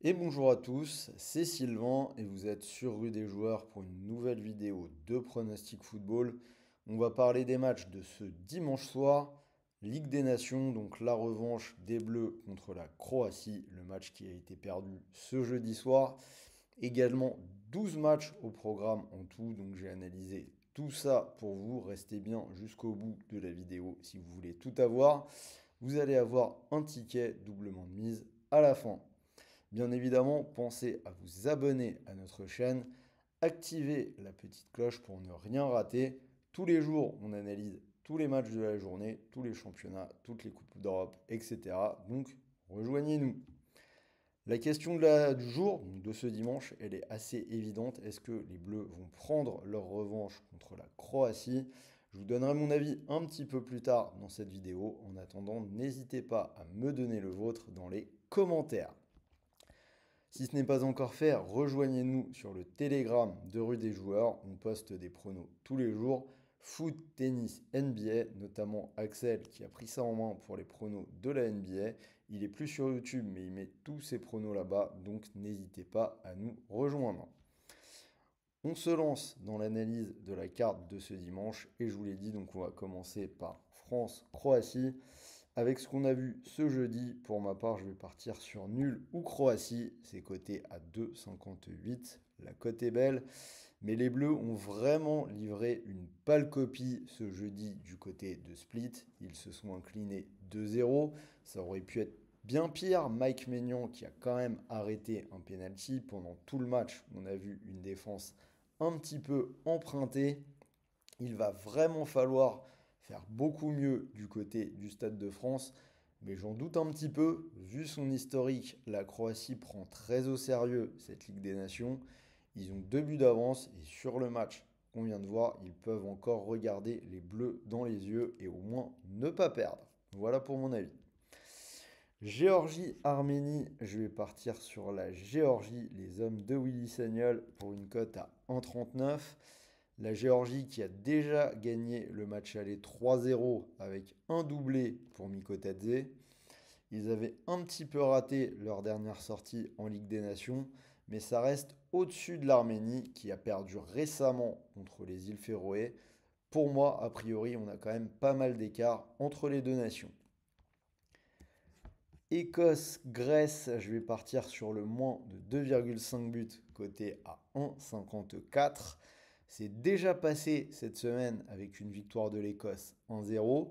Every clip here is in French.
Et bonjour à tous, c'est Sylvain et vous êtes sur Rue des Joueurs pour une nouvelle vidéo de pronostic football. On va parler des matchs de ce dimanche soir, Ligue des Nations, donc la revanche des Bleus contre la Croatie, le match qui a été perdu ce jeudi soir. Également 12 matchs au programme en tout, donc j'ai analysé tout ça pour vous. Restez bien jusqu'au bout de la vidéo si vous voulez tout avoir. Vous allez avoir un ticket doublement de mise à la fin. Bien évidemment, pensez à vous abonner à notre chaîne, activez la petite cloche pour ne rien rater. Tous les jours, on analyse tous les matchs de la journée, tous les championnats, toutes les coupes d'Europe, etc. Donc, rejoignez-nous. La question du jour, donc de ce dimanche, elle est assez évidente. Est-ce que les Bleus vont prendre leur revanche contre la Croatie? Je vous donnerai mon avis un petit peu plus tard dans cette vidéo. En attendant, n'hésitez pas à me donner le vôtre dans les commentaires. Si ce n'est pas encore fait, rejoignez-nous sur le Telegram de Rue des Joueurs. On poste des pronos tous les jours. Foot, tennis, NBA, notamment Axel qui a pris ça en main pour les pronos de la NBA. Il est plus sur YouTube, mais il met tous ses pronos là-bas, donc n'hésitez pas à nous rejoindre. On se lance dans l'analyse de la carte de ce dimanche et je vous l'ai dit, donc on va commencer par France-Croatie. Avec ce qu'on a vu ce jeudi, pour ma part, je vais partir sur nul ou Croatie. C'est coté à 2,58. La cote est belle. Mais les Bleus ont vraiment livré une pâle copie ce jeudi du côté de Split. Ils se sont inclinés 2-0. Ça aurait pu être bien pire. Mike Maignan qui a quand même arrêté un penalty. Pendant tout le match, on a vu une défense un petit peu empruntée. Il va vraiment falloir faire beaucoup mieux du côté du Stade de France, mais j'en doute un petit peu. Vu son historique, la Croatie prend très au sérieux cette Ligue des Nations. Ils ont 2 buts d'avance et sur le match qu'on vient de voir, ils peuvent encore regarder les Bleus dans les yeux et au moins ne pas perdre. Voilà pour mon avis. Géorgie-Arménie, je vais partir sur la Géorgie, les hommes de Willy Sagnol pour une cote à 1,39. La Géorgie qui a déjà gagné le match aller 3-0 avec un doublé pour Mikotadze. Ils avaient un petit peu raté leur dernière sortie en Ligue des Nations, mais ça reste au-dessus de l'Arménie qui a perdu récemment contre les îles Féroé. Pour moi, a priori, on a quand même pas mal d'écart entre les deux nations. Écosse-Grèce, je vais partir sur le moins de 2,5 buts, coté à 1,54. C'est déjà passé cette semaine avec une victoire de l'Écosse 1-0.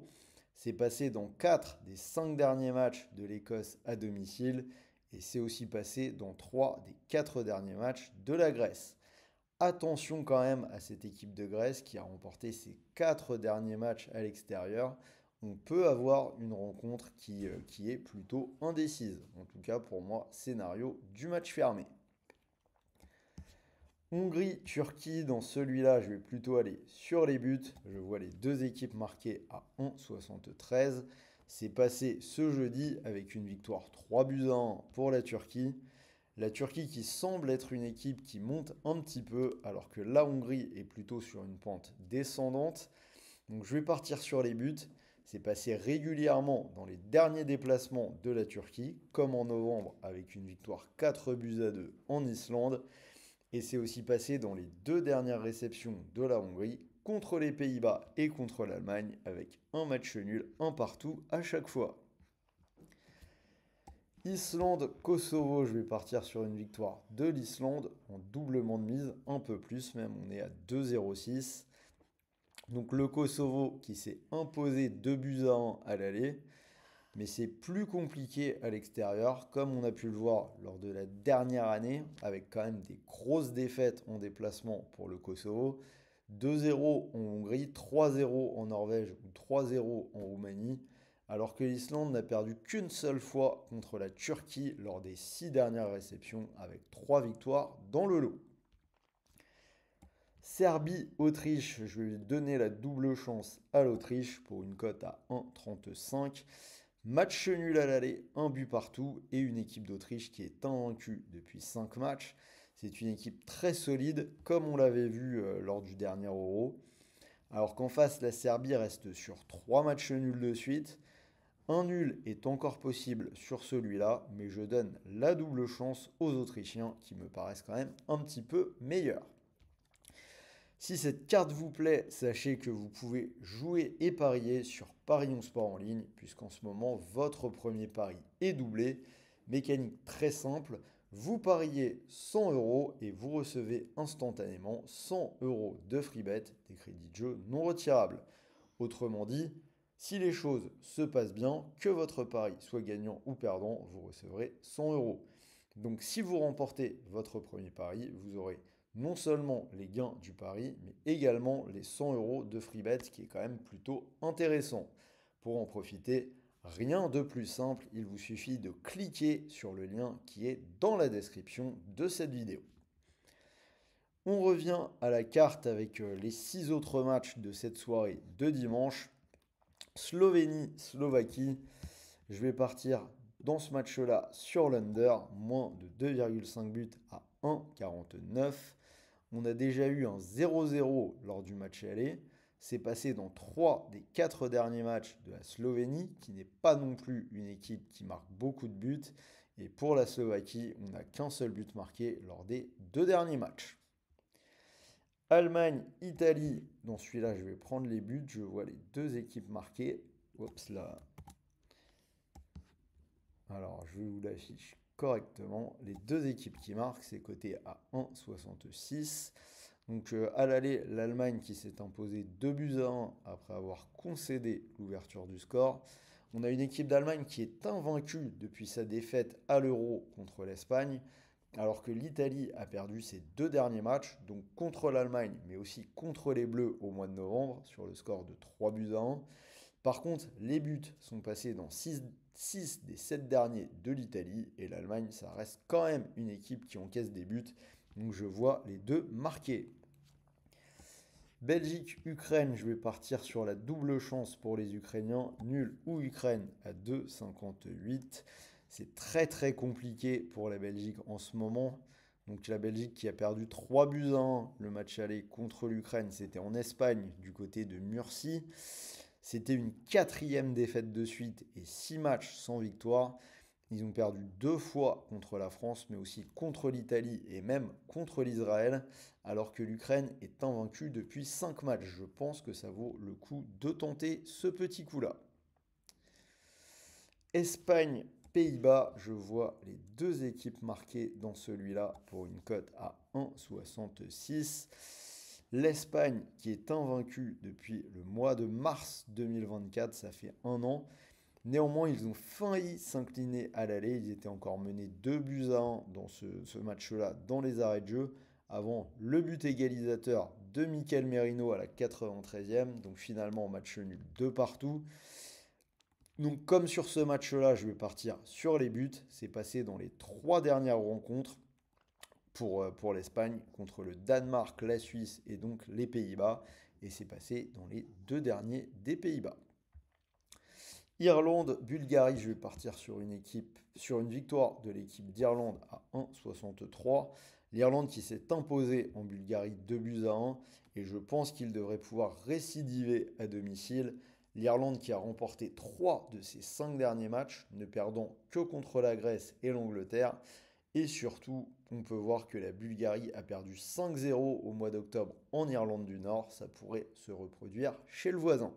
C'est passé dans 4 des 5 derniers matchs de l'Écosse à domicile. Et c'est aussi passé dans 3 des 4 derniers matchs de la Grèce. Attention quand même à cette équipe de Grèce qui a remporté ses 4 derniers matchs à l'extérieur. On peut avoir une rencontre qui est plutôt indécise. En tout cas pour moi, scénario du match fermé. Hongrie-Turquie, dans celui-là, je vais plutôt aller sur les buts. Je vois les deux équipes marquées à 1,73. C'est passé ce jeudi avec une victoire 3 buts à 1 pour la Turquie. La Turquie qui semble être une équipe qui monte un petit peu, alors que la Hongrie est plutôt sur une pente descendante. Donc je vais partir sur les buts. C'est passé régulièrement dans les derniers déplacements de la Turquie, comme en novembre avec une victoire 4 buts à 2 en Islande. Et c'est aussi passé dans les 2 dernières réceptions de la Hongrie contre les Pays-Bas et contre l'Allemagne avec un match nul, un partout à chaque fois. Islande-Kosovo, je vais partir sur une victoire de l'Islande en doublement de mise, un peu plus même, on est à 2,06. Donc le Kosovo qui s'est imposé 2 buts à 1 à l'aller, mais c'est plus compliqué à l'extérieur, comme on a pu le voir lors de la dernière année, avec quand même des grosses défaites en déplacement pour le Kosovo. 2-0 en Hongrie, 3-0 en Norvège ou 3-0 en Roumanie, alors que l'Islande n'a perdu qu'une seule fois contre la Turquie lors des 6 dernières réceptions, avec 3 victoires dans le lot. Serbie-Autriche, je vais donner la double chance à l'Autriche pour une cote à 1,35. Match nul à l'aller, un but partout et une équipe d'Autriche qui est invaincue depuis 5 matchs. C'est une équipe très solide, comme on l'avait vu lors du dernier Euro. Alors qu'en face, la Serbie reste sur 3 matchs nuls de suite, Un nul est encore possible sur celui-là, mais je donne la double chance aux Autrichiens qui me paraissent quand même un petit peu meilleurs. Si cette carte vous plaît, sachez que vous pouvez jouer et parier sur Parions Sport en ligne, puisqu'en ce moment, votre premier pari est doublé. Mécanique très simple, vous pariez 100 euros et vous recevez instantanément 100 euros de free bet, des crédits de jeu non retirables. Autrement dit, si les choses se passent bien, que votre pari soit gagnant ou perdant, vous recevrez 100 euros. Donc si vous remportez votre premier pari, vous aurez non seulement les gains du pari, mais également les 100 euros de free bet, ce qui est quand même plutôt intéressant. Pour en profiter, rien de plus simple, il vous suffit de cliquer sur le lien qui est dans la description de cette vidéo. On revient à la carte avec les 6 autres matchs de cette soirée de dimanche. Slovénie-Slovaquie. Je vais partir dans ce match-là sur l'under, moins de 2,5 buts à 1,49. On a déjà eu un 0-0 lors du match aller. C'est passé dans 3 des 4 derniers matchs de la Slovénie, qui n'est pas non plus une équipe qui marque beaucoup de buts. Et pour la Slovaquie, on n'a qu'un seul but marqué lors des 2 derniers matchs. Allemagne, Italie. Dans celui-là, je vais prendre les buts. Je vois les 2 équipes marquées. Oups là. Alors, je vous l'affiche correctement. Les 2 équipes qui marquent, c'est coté à 1,66. Donc à l'aller, l'Allemagne qui s'est imposée 2 buts à 1 après avoir concédé l'ouverture du score. On a une équipe d'Allemagne qui est invaincue depuis sa défaite à l'Euro contre l'Espagne, alors que l'Italie a perdu ses 2 derniers matchs, donc contre l'Allemagne, mais aussi contre les Bleus au mois de novembre, sur le score de 3 buts à 1. Par contre, les buts sont passés dans 6 des 7 derniers de l'Italie, et l'Allemagne, ça reste quand même une équipe qui encaisse des buts, donc je vois les 2 marqués. Belgique-Ukraine, je vais partir sur la double chance pour les Ukrainiens, nul ou Ukraine à 2,58. C'est très très compliqué pour la Belgique en ce moment. Donc la Belgique qui a perdu 3 buts à 1 le match aller contre l'Ukraine, c'était en Espagne du côté de Murcie. C'était une 4e défaite de suite et 6 matchs sans victoire. Ils ont perdu 2 fois contre la France, mais aussi contre l'Italie et même contre l'Israël, alors que l'Ukraine est invaincue depuis 5 matchs. Je pense que ça vaut le coup de tenter ce petit coup-là. Espagne, Pays-Bas, je vois les 2 équipes marquées dans celui-là pour une cote à 1,66. L'Espagne qui est invaincue depuis le mois de mars 2024, ça fait 1 an. Néanmoins, ils ont failli s'incliner à l'aller. Ils étaient encore menés 2 buts à 1 dans ce match-là, dans les arrêts de jeu, avant le but égalisateur de Mikel Merino à la 93e. Donc finalement, match nul de partout. Donc comme sur ce match-là, je vais partir sur les buts. C'est passé dans les 3 dernières rencontres pour l'Espagne contre le Danemark, la Suisse et donc les Pays-Bas. Et c'est passé dans les 2 derniers des Pays-Bas. Irlande, Bulgarie, je vais partir sur une victoire de l'équipe d'Irlande à 1,63. L'Irlande qui s'est imposée en Bulgarie 2 buts à 1 et je pense qu'il devrait pouvoir récidiver à domicile. L'Irlande qui a remporté 3 de ses 5 derniers matchs, ne perdant que contre la Grèce et l'Angleterre. Et surtout, on peut voir que la Bulgarie a perdu 5-0 au mois d'octobre en Irlande du Nord. Ça pourrait se reproduire chez le voisin.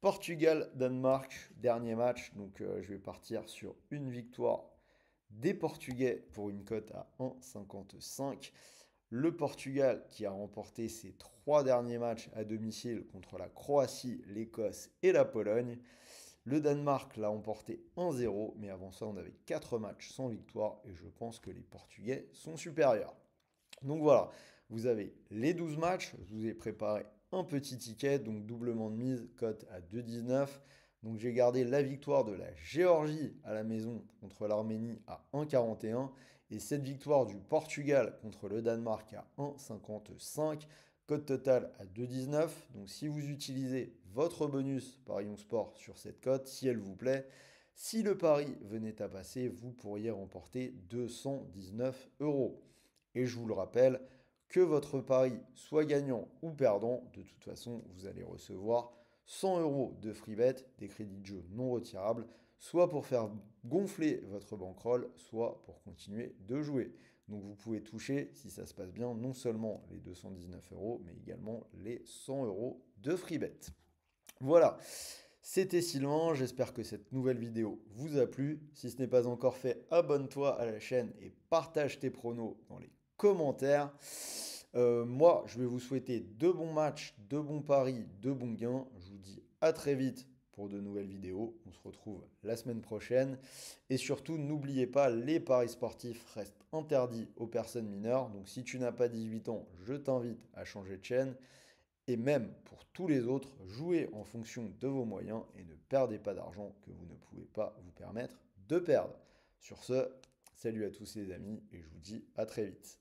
Portugal-Danemark, dernier match, donc je vais partir sur une victoire des Portugais pour une cote à 1,55. Le Portugal qui a remporté ses 3 derniers matchs à domicile contre la Croatie, l'Écosse et la Pologne. Le Danemark l'a emporté 1-0, mais avant ça on avait 4 matchs sans victoire et je pense que les Portugais sont supérieurs. Donc voilà, vous avez les 12 matchs, je vous ai préparé un petit ticket, donc doublement de mise, cote à 2,19. Donc j'ai gardé la victoire de la Géorgie à la maison contre l'Arménie à 1,41 et cette victoire du Portugal contre le Danemark à 1,55. Cote totale à 2,19. Donc si vous utilisez votre bonus Parions Sport sur cette cote, si elle vous plaît, si le pari venait à passer, vous pourriez remporter 219 euros. Et je vous le rappelle, que votre pari soit gagnant ou perdant, de toute façon, vous allez recevoir 100 euros de free bet, des crédits de jeu non retirables, soit pour faire gonfler votre bankroll, soit pour continuer de jouer. Donc vous pouvez toucher, si ça se passe bien, non seulement les 219 euros, mais également les 100 euros de free bet. Voilà, c'était Sylvain, j'espère que cette nouvelle vidéo vous a plu. Si ce n'est pas encore fait, abonne-toi à la chaîne et partage tes pronos dans les commentaires. Moi, je vais vous souhaiter de bons matchs, de bons paris, de bons gains. Je vous dis à très vite pour de nouvelles vidéos. On se retrouve la semaine prochaine. Et surtout, n'oubliez pas, les paris sportifs restent interdits aux personnes mineures. Donc si tu n'as pas 18 ans, je t'invite à changer de chaîne. Et même pour tous les autres, jouez en fonction de vos moyens et ne perdez pas d'argent que vous ne pouvez pas vous permettre de perdre. Sur ce, salut à tous les amis et je vous dis à très vite.